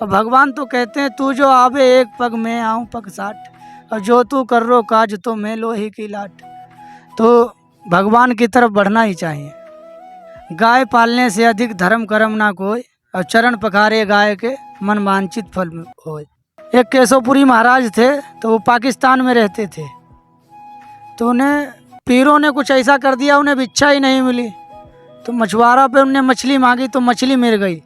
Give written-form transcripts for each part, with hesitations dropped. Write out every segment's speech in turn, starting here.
और भगवान तो कहते हैं तू जो आवे एक पग मैं आऊँ पग 60, और जो तू कर रो काज तो मैं लोही की लाट। तो भगवान की तरफ बढ़ना ही चाहिए। गाय पालने से अधिक धर्म कर्म ना कोई, और चरण पखारे गाय के मन वांछित फल होए। एक केशवपुरी महाराज थे, तो वो पाकिस्तान में रहते थे। तो उन्हें पीरों ने कुछ ऐसा कर दिया, उन्हें भिक्षा ही नहीं मिली। तो मछुआरा पे उनने मछली मांगी तो मछली मिल गई।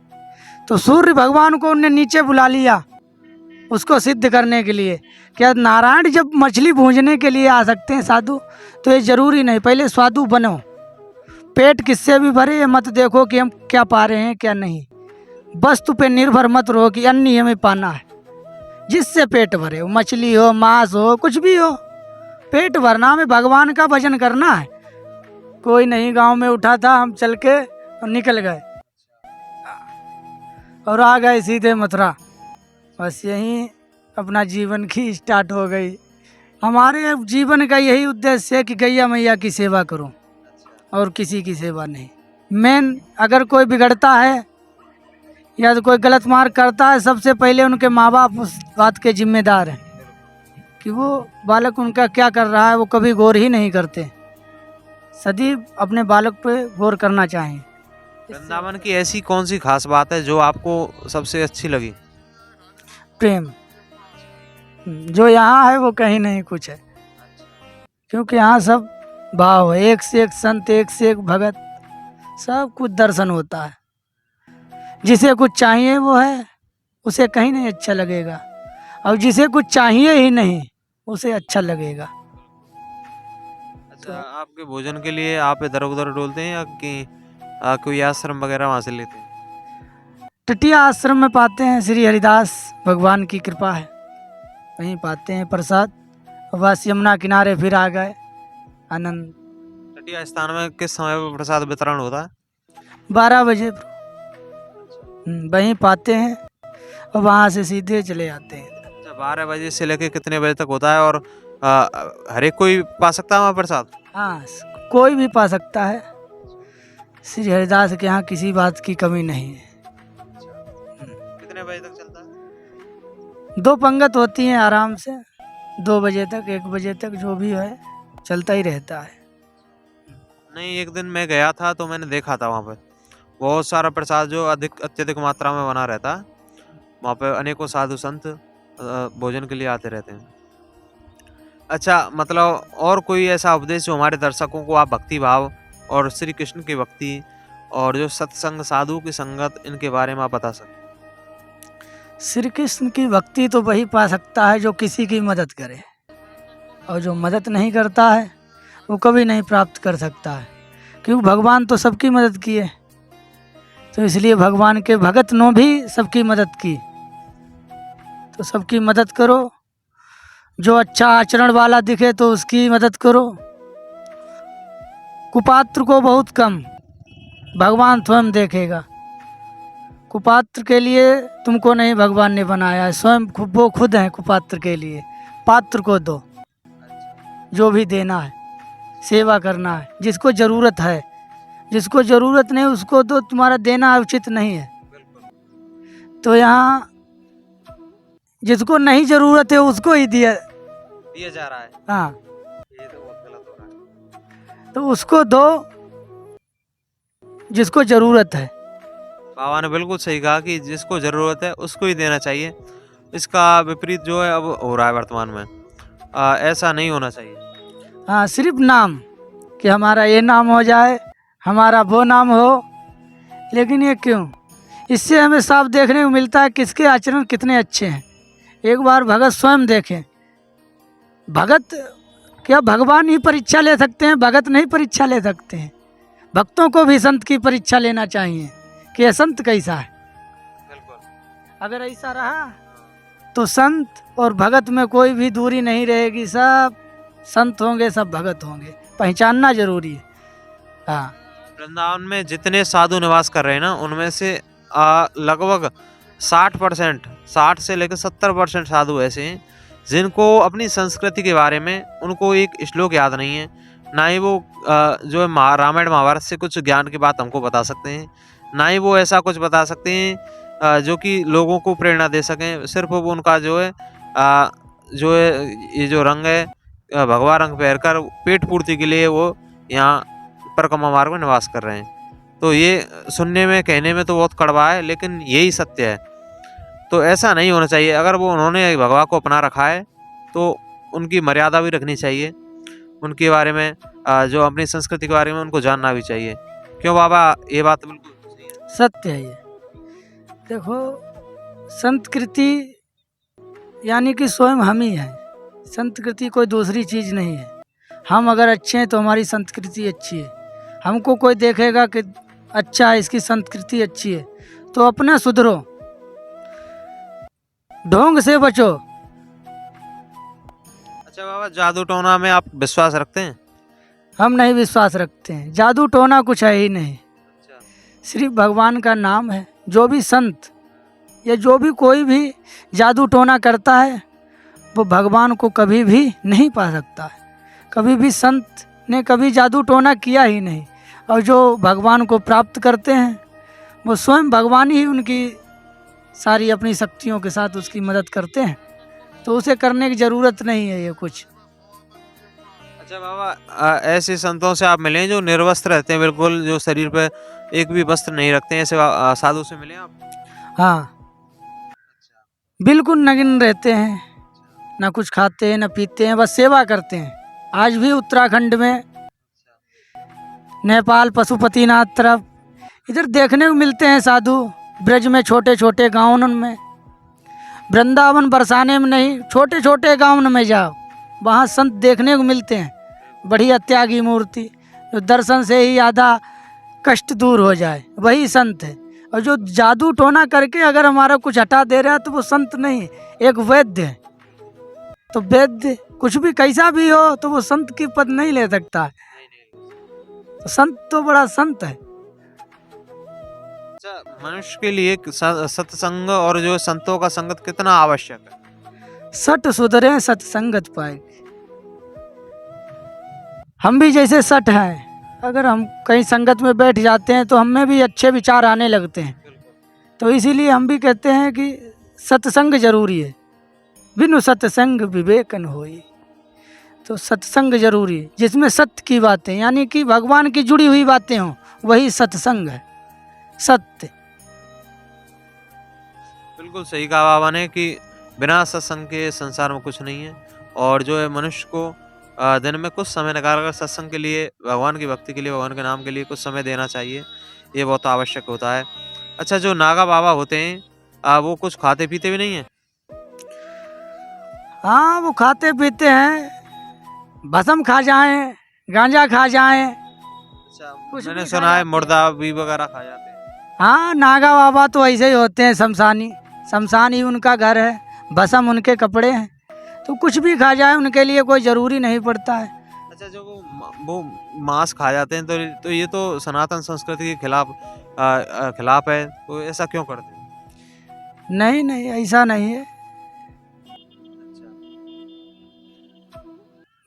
तो सूर्य भगवान को उनने नीचे बुला लिया उसको सिद्ध करने के लिए। क्या नारायण जब मछली भूंजने के लिए आ सकते हैं साधु, तो ये जरूरी नहीं, पहले साधु बनो। पेट किससे भी भरे, ये मत देखो कि हम क्या पा रहे हैं क्या नहीं। वस्तु पे निर्भर मत रहो कि अन्न हमें पाना है। जिससे पेट भरे, हो मछली हो मांस हो कुछ भी हो, पेट भरना, हमें भगवान का भजन करना है। कोई नहीं गांव में उठा था, हम चल के और निकल गए और आ गए सीधे मथुरा। बस यहीं अपना जीवन की स्टार्ट हो गई। हमारे जीवन का यही उद्देश्य है कि गैया मैया की सेवा करूं और किसी की सेवा नहीं। मेन अगर कोई बिगड़ता है या तो कोई गलत मार्ग करता है, सबसे पहले उनके माँ बाप उस बात के जिम्मेदार हैं कि वो बालक उनका क्या कर रहा है, वो कभी गौर ही नहीं करते। सदैव अपने बालक पे गौर करना चाहिए। वृंदावन की ऐसी कौन सी खास बात है जो आपको सबसे अच्छी लगी? प्रेम जो यहाँ है वो कहीं नहीं कुछ है, क्योंकि यहाँ सब भाव है। एक से एक संत, एक से एक भगत, सब कुछ दर्शन होता है। जिसे कुछ चाहिए वो है, उसे कहीं नहीं अच्छा लगेगा, और जिसे कुछ चाहिए ही नहीं उसे अच्छा लगेगा। अच्छा, आपके भोजन के लिए आप इधर उधर डोलते हैं या कि कोई आश्रम वगैरह वहाँ से लेते हैं? टटिया आश्रम में पाते हैं, श्री हरिदास भगवान की कृपा है, वहीं पाते हैं प्रसाद। बस यमुना किनारे फिर आ गए आनंद। तटीय स्थान में किस समय पर प्रसाद वितरण होता है? 12 बजे वहीं पाते हैं और वहाँ से सीधे चले आते हैं। अच्छा, 12 बजे से लेके कितने बजे तक होता है? और हर एक कोई पा सकता है वहाँ प्रसाद? हाँ, कोई भी पा सकता है। श्री हरिदास के यहाँ किसी बात की कमी नहीं है। कितने बजे तक चलता है? 2 पंगत होती हैं आराम से, 2 बजे तक 1 बजे तक जो भी है चलता ही रहता है। नहीं, एक दिन मैं गया था तो मैंने देखा था वहाँ पे बहुत सारा प्रसाद जो अत्यधिक मात्रा में बना रहता है। वहाँ पे अनेकों साधु संत भोजन के लिए आते रहते हैं। अच्छा, मतलब और कोई ऐसा उपदेश जो हमारे दर्शकों को आप भक्ति भाव और श्री कृष्ण की भक्ति और जो सत्संग साधु की संगत, इनके बारे में आप बता सकते? श्री कृष्ण की भक्ति तो वही पा सकता है जो किसी की मदद करे, और जो मदद नहीं करता है वो कभी नहीं प्राप्त कर सकता है, क्योंकि भगवान तो सबकी मदद किए। तो इसलिए भगवान के भगत ने भी सबकी मदद की। तो सबकी मदद करो, जो अच्छा आचरण वाला दिखे तो उसकी मदद करो। कुपात्र को बहुत कम भगवान स्वयं देखेगा। कुपात्र के लिए तुमको नहीं भगवान ने बनाया है, स्वयं वो खुद हैं कुपात्र के लिए। पात्र को दो जो भी देना है, सेवा करना है, जिसको ज़रूरत है। जिसको ज़रूरत नहीं उसको दो, तुम्हारा देना उचित नहीं है। तो यहाँ जिसको नहीं ज़रूरत है उसको ही दिया जा रहा है। हाँ, ये तो बहुत गलत हो रहा है। तो उसको दो जिसको ज़रूरत है। बाबा ने बिल्कुल सही कहा कि जिसको ज़रूरत है उसको ही देना चाहिए। इसका विपरीत जो है अब हो रहा है वर्तमान में। ऐसा नहीं होना चाहिए। हाँ, सिर्फ नाम कि हमारा ये नाम हो जाए, हमारा वो नाम हो, लेकिन ये क्यों? इससे हमें साफ देखने को मिलता है किसके आचरण कितने अच्छे हैं। एक बार भगत स्वयं देखें। भगत क्या भगवान ही परीक्षा ले सकते हैं? भगत नहीं परीक्षा ले सकते हैं। भक्तों को भी संत की परीक्षा लेना चाहिए कि यह संत कैसा है। अगर ऐसा रहा तो संत और भगत में कोई भी दूरी नहीं रहेगी। सब संत होंगे, सब भगत होंगे, पहचानना जरूरी है। हाँ, वृंदावन में जितने साधु निवास कर रहे हैं ना, उनमें से लगभग 60% 60 से लेकर 70% साधु ऐसे हैं जिनको अपनी संस्कृति के बारे में उनको एक श्लोक याद नहीं है। ना ही वो जो है रामायण महाभारत से कुछ ज्ञान की बात हमको बता सकते हैं, ना ही वो ऐसा कुछ बता सकते हैं जो कि लोगों को प्रेरणा दे सकें। सिर्फ वो उनका जो है जो है ये जो रंग है भगवा रंग पहनकर पेट पूर्ति के लिए वो यहाँ परिक्रमा मार्ग में निवास कर रहे हैं। तो ये सुनने में कहने में तो बहुत कड़वा है, लेकिन यही सत्य है। तो ऐसा नहीं होना चाहिए। अगर वो उन्होंने भगवा को अपना रखा है तो उनकी मर्यादा भी रखनी चाहिए। उनके बारे में जो अपनी संस्कृति के बारे में उनको जानना भी चाहिए। क्यों बाबा, ये बात बिल्कुल सही है। सत्य है ये। देखो, संस्कृति यानी कि स्वयं हम ही हैं। संस्कृति कोई दूसरी चीज़ नहीं है। हम अगर अच्छे हैं तो हमारी संस्कृति अच्छी है। हमको कोई देखेगा कि अच्छा है, इसकी संस्कृति अच्छी है, तो अपना सुधरो, ढोंग से बचो। अच्छा बाबा, जादू टोना में आप विश्वास रखते हैं? हम नहीं विश्वास रखते हैं। जादू टोना कुछ है ही नहीं, अच्छा, सिर्फ भगवान का नाम है। जो भी संत या जो भी कोई भी जादू टोना करता है वो भगवान को कभी भी नहीं पा सकता है। कभी भी संत ने कभी जादू टोना किया ही नहीं। और जो भगवान को प्राप्त करते हैं वो स्वयं भगवान ही उनकी सारी अपनी शक्तियों के साथ उसकी मदद करते हैं। तो उसे करने की ज़रूरत नहीं है ये कुछ। अच्छा बाबा, ऐसे संतों से आप मिले जो निर्वस्त्र रहते हैं, बिल्कुल जो शरीर पे एक भी वस्त्र नहीं रखते हैं, ऐसे साधु से मिले आप? हाँ, बिल्कुल नग्न रहते हैं, ना कुछ खाते हैं ना पीते हैं, बस सेवा करते हैं। आज भी उत्तराखंड में, नेपाल पशुपतिनाथ तरफ इधर देखने को मिलते हैं साधु। ब्रज में छोटे छोटे गाँव में, वृंदावन बरसाने में नहीं, छोटे छोटे गाँव में जाओ, वहाँ संत देखने को मिलते हैं। बढ़िया त्यागी मूर्ति, जो दर्शन से ही आधा कष्ट दूर हो जाए, वही संत है। और जो जादू टोना करके अगर हमारा कुछ हटा दे रहा है तो वो संत नहीं, एक वैद्य है। तो वैद्य कुछ भी कैसा भी हो तो वो संत की पद नहीं ले सकता है। तो संत तो बड़ा संत है। अच्छा, मनुष्य के लिए सत्संग और जो संतों का संगत कितना आवश्यक है? सट सुधरे सत्संगत पाएगी। हम भी जैसे सट हैं, अगर हम कहीं संगत में बैठ जाते हैं तो हमें भी अच्छे विचार आने लगते हैं। तो इसीलिए हम भी कहते हैं कि सत्संग जरूरी है। बिनु सत्संग विवेक न होई। तो सत्संग जरूरी है जिसमें सत्य की बातें यानी कि भगवान की जुड़ी हुई बातें हों, वही सत्संग है, सत्य। बिल्कुल सही कहा बाबा ने कि बिना सत्संग के संसार में कुछ नहीं है। और जो है मनुष्य को दिन में कुछ समय निकालकर सत्संग के लिए, भगवान की भक्ति के लिए, भगवान के नाम के लिए कुछ समय देना चाहिए। ये बहुत आवश्यक होता है। अच्छा, जो नागा बाबा होते हैं वो कुछ खाते पीते भी नहीं है? हाँ, वो खाते पीते हैं, भस्म खा जाएं, गांजा खा जाएं। अच्छा, कुछ मैंने भी सुना खा है जाते मुर्दा भी वगैरह खा जाते हैं। हाँ, नागा बाबा तो ऐसे ही होते हैं, शमशानी। शमशान ही उनका घर है, भस्म उनके कपड़े हैं। तो कुछ भी खा जाए उनके लिए कोई ज़रूरी नहीं पड़ता है। अच्छा, जो वो मांस खा जाते हैं तो ये तो सनातन संस्कृति के खिलाफ है। तो ऐसा क्यों करते हैं? नहीं नहीं, ऐसा नहीं है।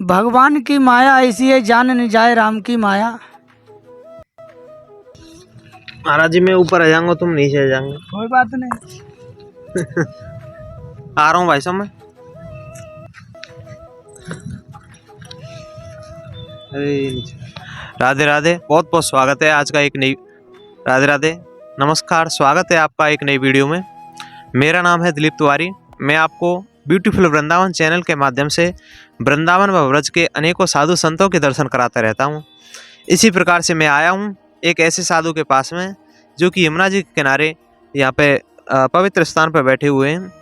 भगवान की माया ऐसी है, जान न जाए राम की माया। महाराज जी, मैं ऊपर आ जाऊंगा, तुम नीचे आ जाएंगे। कोई बात नहीं। आ रहा हूँ भाई साहब मैं। राधे राधे, बहुत बहुत स्वागत है आज का एक नई, राधे राधे, नमस्कार, स्वागत है आपका एक नई वीडियो में। मेरा नाम है दिलीप तिवारी। मैं आपको ब्यूटीफुल वृंदावन चैनल के माध्यम से वृंदावन व ब्रज के अनेकों साधु संतों के दर्शन कराता रहता हूँ। इसी प्रकार से मैं आया हूँ एक ऐसे साधु के पास में जो कि यमुना जी के किनारे यहाँ पे पवित्र स्थान पर बैठे हुए हैं।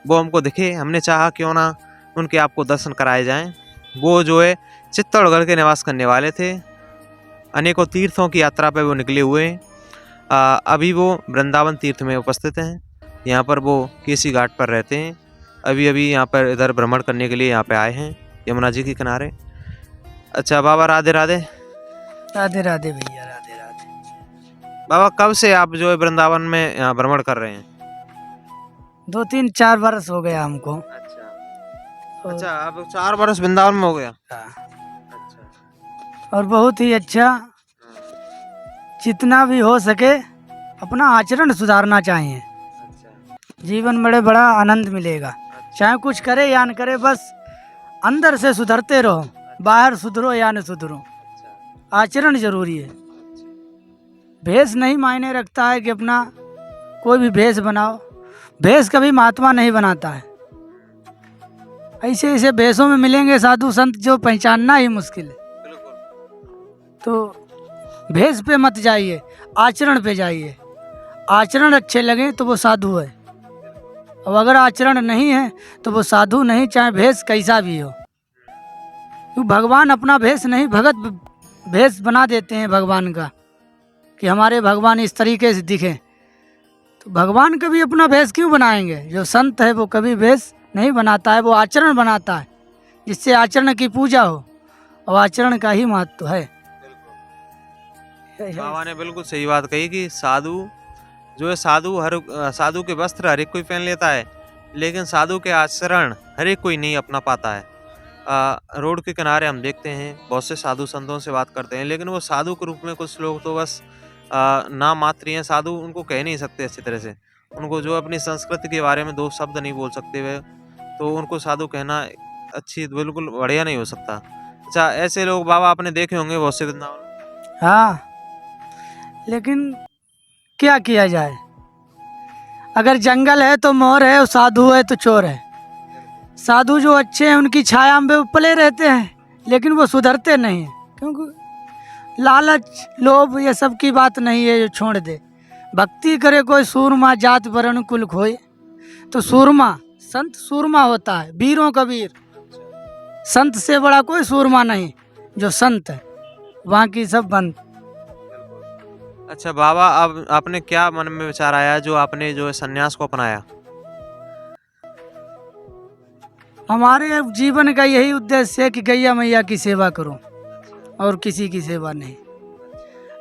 वो हमको दिखे, हमने चाहा क्यों ना उनके आपको दर्शन कराए जाएं। वो जो है चित्तौड़गढ़ के निवास करने वाले थे। अनेकों तीर्थों की यात्रा पर वो निकले हुए हैं। अभी वो वृंदावन तीर्थ में उपस्थित हैं। यहाँ पर वो केसी घाट पर रहते हैं। अभी अभी यहाँ पर इधर भ्रमण करने के लिए यहाँ पे आए हैं यमुना जी के किनारे। अच्छा बाबा, राधे राधे। राधे राधे भैया, राधे राधे। बाबा, कब से आप जो है वृंदावन में यहाँ भ्रमण कर रहे हैं? 2-3-4 वर्ष हो गया हमको। अच्छा, अब 4 वर्ष वृंदावन में हो गया। अच्छा, और बहुत ही अच्छा, जितना भी हो सके अपना आचरण सुधारना चाहिए। जीवन में बड़ा आनंद मिलेगा। चाहे कुछ करे या न करे, बस अंदर से सुधरते रहो, बाहर सुधरो या न सुधरो, आचरण जरूरी है। भेष नहीं मायने रखता है कि अपना कोई भी भेष बनाओ, भेष कभी महात्मा नहीं बनाता है। ऐसे ऐसे भेषों में मिलेंगे साधु संत जो पहचानना ही मुश्किल है। तो भेष पे मत जाइए, आचरण पे जाइए। आचरण अच्छे लगे तो वो साधु है, और अगर आचरण नहीं है तो वो साधु नहीं, चाहे भेष कैसा भी हो। क्यों भगवान अपना भेष नहीं, भगत भेष बना देते हैं भगवान का, कि हमारे भगवान इस तरीके से दिखें। तो भगवान कभी अपना भेष क्यों बनाएंगे? जो संत है वो कभी भेष नहीं बनाता है, वो आचरण बनाता है, जिससे आचरण की पूजा हो, और आचरण का ही महत्व है। बाबा ने बिल्कुल सही बात कही कि साधु जो है, साधु के वस्त्र हर एक कोई पहन लेता है, लेकिन साधु के आचरण हर एक कोई नहीं अपना पाता है। रोड के किनारे हम देखते हैं बहुत से साधु संतों से बात करते हैं, लेकिन वो साधु के रूप में कुछ लोग तो बस नाम मात्र ही हैं। साधु उनको कह नहीं सकते अच्छी तरह से, उनको जो अपनी संस्कृति के बारे में 2 शब्द नहीं बोल सकते वे, तो उनको साधु कहना अच्छी बिल्कुल बढ़िया नहीं हो सकता। अच्छा, ऐसे लोग बाबा आपने देखे होंगे बहुत से वृंदावन में। हाँ, लेकिन क्या किया जाए? अगर जंगल है तो मोर है, और साधु है तो चोर है। साधु जो अच्छे हैं उनकी छाया में वो पले रहते हैं, लेकिन वो सुधरते नहीं हैं, क्योंकि लालच लोभ ये सब की बात नहीं है जो छोड़ दे। भक्ति करे कोई सूरमा, जात वर्ण कुल खोए। तो सूरमा, संत सूरमा होता है, वीरों का वीर। संत से बड़ा कोई सूरमा नहीं, जो संत है, बाकी सब बंद। अच्छा बाबा, अब आपने क्या मन में विचार आया जो आपने जो है सन्यास को अपनाया? हमारे जीवन का यही उद्देश्य है कि गैया मैया की सेवा करो, और किसी की सेवा नहीं।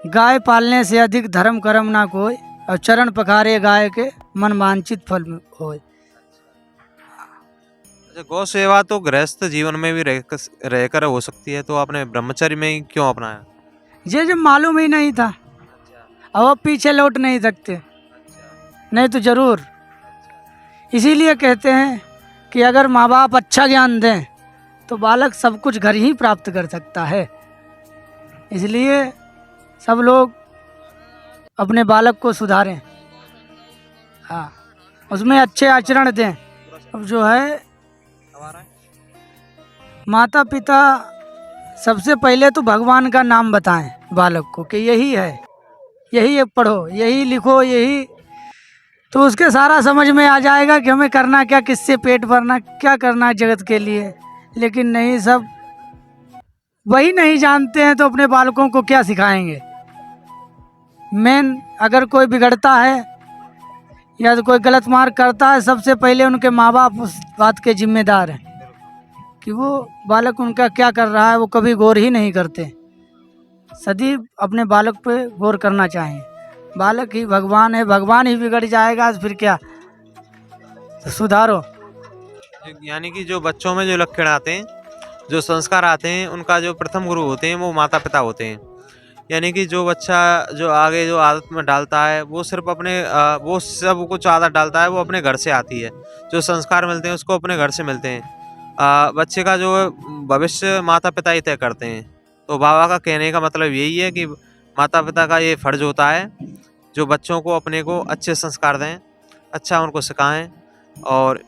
गाय पालने से अधिक धर्म कर्म ना कोई, और चरण पखारे गाय के मन वांछित फल होए। अच्छा, गौ सेवा तो गृहस्थ जीवन में भी रहकर हो सकती है, तो आपने ब्रह्मचर्य में ही क्यों अपनाया? ये जब मालूम ही नहीं था, अब आप पीछे लौट नहीं सकते, नहीं तो जरूर। इसीलिए कहते हैं कि अगर माँ बाप अच्छा ज्ञान दें तो बालक सब कुछ घर ही प्राप्त कर सकता है। इसलिए सब लोग अपने बालक को सुधारें, हाँ, उसमें अच्छे आचरण दें। अब जो है माता पिता सबसे पहले तो भगवान का नाम बताएं बालक को कि यही है, यही पढ़ो, यही लिखो, यही, तो उसके सारा समझ में आ जाएगा कि हमें करना क्या, किससे पेट भरना, क्या करना है जगत के लिए। लेकिन नहीं, सब वही नहीं जानते हैं तो अपने बालकों को क्या सिखाएंगे। मेन अगर कोई बिगड़ता है या तो कोई गलत मार्ग करता है, सबसे पहले उनके माँ बाप उस बात के जिम्मेदार हैं कि वो बालक उनका क्या कर रहा है, वो कभी गौर ही नहीं करते। सदैव अपने बालक पे गौर करना चाहिए। बालक ही भगवान है, भगवान ही बिगड़ जाएगा तो फिर क्या? तो सुधारो। यानी कि जो बच्चों में जो लक्षण आते हैं, जो संस्कार आते हैं, उनका जो प्रथम गुरु होते हैं वो माता पिता होते हैं। यानी कि जो बच्चा जो आगे जो आदत में डालता है वो सिर्फ अपने वो सब कुछ आदत डालता है वो अपने घर से आती है। जो संस्कार मिलते हैं उसको अपने घर से मिलते हैं। बच्चे का जो भविष्य माता पिता ही तय करते हैं। तो बाबा का कहने का मतलब यही है कि माता पिता का ये फर्ज होता है जो बच्चों को अपने को अच्छे संस्कार दें, अच्छा उनको सिखाएं, और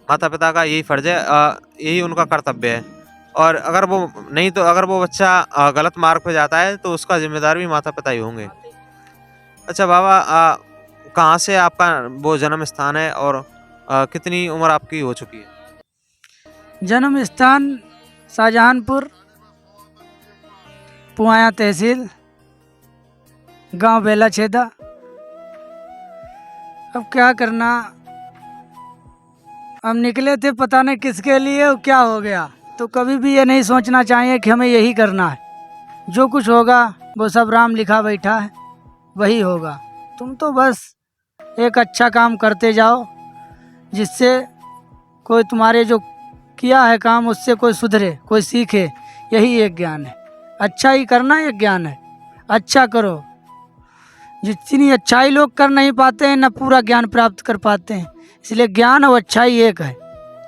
माता पिता का यही फर्ज है, यही उनका कर्तव्य है। और अगर वो नहीं तो अगर वो बच्चा गलत मार्ग पे जाता है तो उसका जिम्मेदार भी माता पिता ही होंगे। अच्छा बाबा, कहाँ से आपका वो जन्म स्थान है और कितनी उम्र आपकी हो चुकी है? जन्म स्थान शाहजहानपुर, पुआया तहसील, गांव बेला छेदा। अब क्या करना, हम निकले थे पता नहीं किसके लिए और क्या हो गया। तो कभी भी ये नहीं सोचना चाहिए कि हमें यही करना है। जो कुछ होगा वो सब राम लिखा बैठा है, वही होगा। तुम तो बस एक अच्छा काम करते जाओ जिससे कोई तुम्हारे जो किया है काम उससे कोई सुधरे, कोई सीखे। यही एक ज्ञान है, अच्छा ही करना एक ज्ञान है। अच्छा करो। जितनी अच्छाई लोग कर नहीं पाते हैं न पूरा ज्ञान प्राप्त कर पाते हैं। इसलिए ज्ञान और अच्छाई एक है,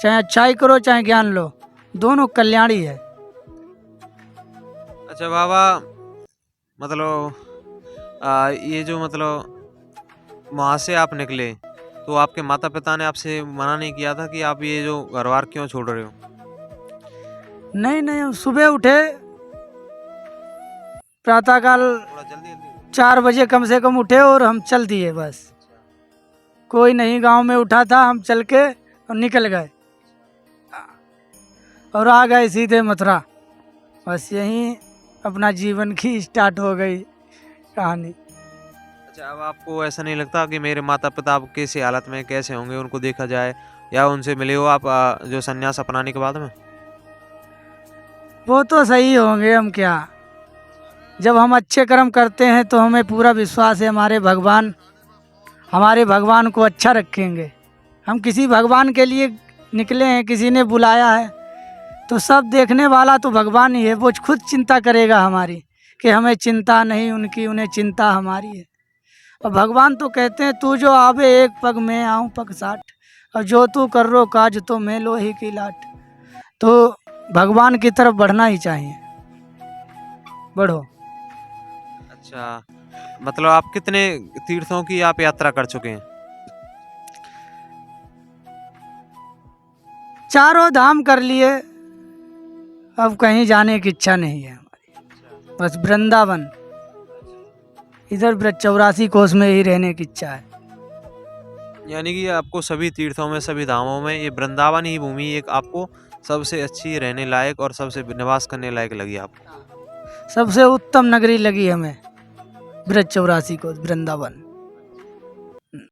चाहे अच्छाई करो चाहे ज्ञान लो, दोनों कल्याणी है। अच्छा बाबा, मतलब ये जो मतलब वहाँ से आप निकले तो आपके माता पिता ने आपसे मना नहीं किया था कि आप ये जो घर बार क्यों छोड़ रहे हो? नहीं नहीं, हम सुबह उठे प्रातःकाल थोड़ा जल्दी जल्दी। 4 बजे कम से कम उठे और हम चल दिए बस। कोई नहीं गांव में उठा था, हम चल के और निकल गए और आ गए सीधे मथुरा। बस यहीं अपना जीवन की स्टार्ट हो गई कहानी। अच्छा, अब आपको ऐसा नहीं लगता कि मेरे माता पिता अब कैसी हालत में कैसे होंगे, उनको देखा जाए, या उनसे मिले हो आप जो संन्यास अपनाने के बाद में? वो तो सही होंगे, हम क्या, जब हम अच्छे कर्म करते हैं तो हमें पूरा विश्वास है हमारे भगवान को अच्छा रखेंगे। हम किसी भगवान के लिए निकले हैं, किसी ने बुलाया है, तो सब देखने वाला तो भगवान ही है। वो खुद चिंता करेगा हमारी, कि हमें चिंता नहीं उनकी, उन्हें चिंता हमारी है। और भगवान तो कहते हैं तू जो आवे एक पग मैं आऊँ पग साठ, और जो तू कर रो काज तो मैं लोही की लाट। तो भगवान की तरफ बढ़ना ही चाहिए, बढ़ो। अच्छा, मतलब आप कितने तीर्थों की आप यात्रा कर चुके हैं? 4 धाम कर लिए, अब कहीं जाने की इच्छा नहीं है हमारी, बस वृंदावन, इधर 84 कोस में ही रहने की इच्छा है। यानी कि आपको सभी तीर्थों में, सभी धामों में ये वृंदावन ही भूमि एक आपको सबसे अच्छी रहने लायक और सबसे निवास करने लायक लगी आपको? सबसे उत्तम नगरी लगी हमें 84 कोस वृंदावन।